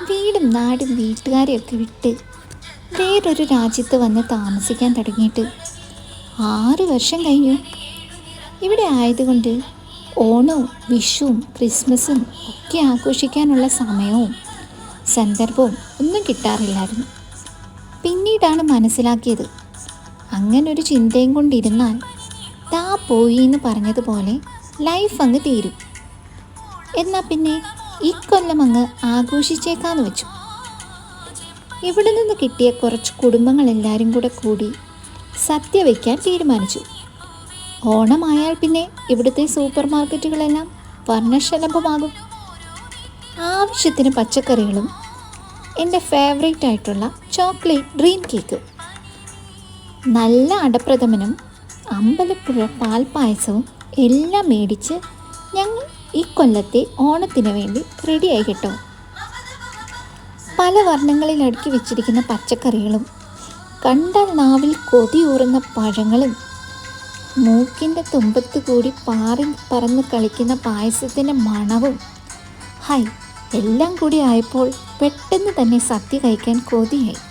വീടും നാടും വീട്ടുകാരെയൊക്കെ വിട്ട് വേറൊരു രാജ്യത്ത് വന്ന് താമസിക്കാൻ തുടങ്ങിയിട്ട് 6 വർഷം കഴിഞ്ഞു. ഇവിടെ ആയതുകൊണ്ട് ഓണവും വിഷുവും ക്രിസ്മസും ഒക്കെ ആഘോഷിക്കാനുള്ള സമയവും സന്ദർഭവും ഒന്നും കിട്ടാറില്ലായിരുന്നു. പിന്നീടാണ് മനസ്സിലാക്കിയത്, അങ്ങനൊരു ചിന്തയും കൊണ്ടിരുന്നാൽ താ പോയി എന്ന് പറഞ്ഞതുപോലെ ലൈഫ് അങ്ങ് തീരും. എന്നാൽ പിന്നെ ഈ കൊല്ലം അങ്ങ് ആഘോഷിച്ചേക്കാന്ന് വെച്ചു. ഇവിടെ നിന്ന് കിട്ടിയ കുറച്ച് കുടുംബങ്ങളെല്ലാവരും കൂടി സദ്യ വയ്ക്കാൻ തീരുമാനിച്ചു. ഓണമായാൽ പിന്നെ ഇവിടുത്തെ സൂപ്പർ മാർക്കറ്റുകളെല്ലാം വർണ്ണശലഭമാകും. ആവശ്യത്തിന് പച്ചക്കറികളും എൻ്റെ ഫേവറേറ്റ് ആയിട്ടുള്ള ചോക്ലേറ്റ് ഡ്രീം കേക്കും നല്ല അടപ്രഥമനും അമ്പലപ്പുഴ പാൽപ്പായസവും എല്ലാം മേടിച്ച് ഞങ്ങൾ ഈ കൊല്ലത്തെ ഓണത്തിന് വേണ്ടി റെഡിയായി കേട്ടോ. പല വർണ്ണങ്ങളിൽ അടുക്കി വെച്ചിരിക്കുന്ന പച്ചക്കറികളും കണ്ടാൽ നാവിൽ കൊതിയൂറുന്ന പഴങ്ങളും മൂക്കിൻ്റെ തുമ്പത്ത് കൂടി പാറി പറന്ന് കളിക്കുന്ന പായസത്തിൻ്റെ മണവും എല്ലാം കൂടി ആയപ്പോൾ പെട്ടെന്ന് തന്നെ സദ്യ കഴിക്കാൻ കൊതിയായി.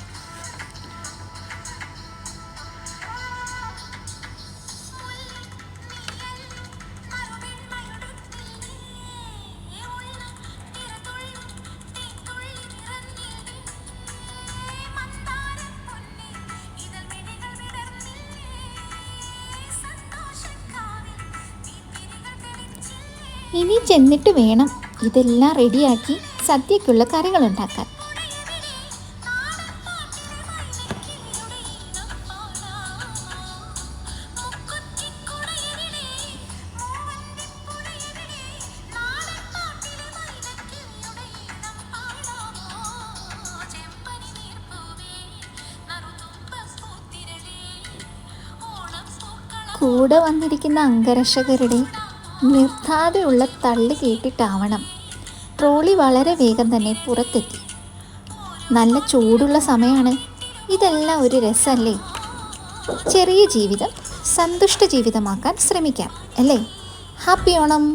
ഇനി ചെന്നിട്ട് വേണം ഇതെല്ലാം റെഡിയാക്കി സദ്യക്കുള്ള കറികളുണ്ടാക്കാൻ. കൂടെ വന്നിരിക്കുന്ന അംഗരക്ഷകരുടെ നിർത്താതെയുള്ള തള്ളു കേട്ടിട്ടാവണം ട്രോളി വളരെ വേഗം തന്നെ പുറത്തെത്തി. നല്ല ചൂടുള്ള സമയമാണ്. ഇതെല്ലാം ഒരു രസമല്ലേ? ചെറിയ ജീവിതം സന്തുഷ്ട ജീവിതമാക്കാൻ ശ്രമിക്കാം അല്ലേ? ഹാപ്പി ഓണം.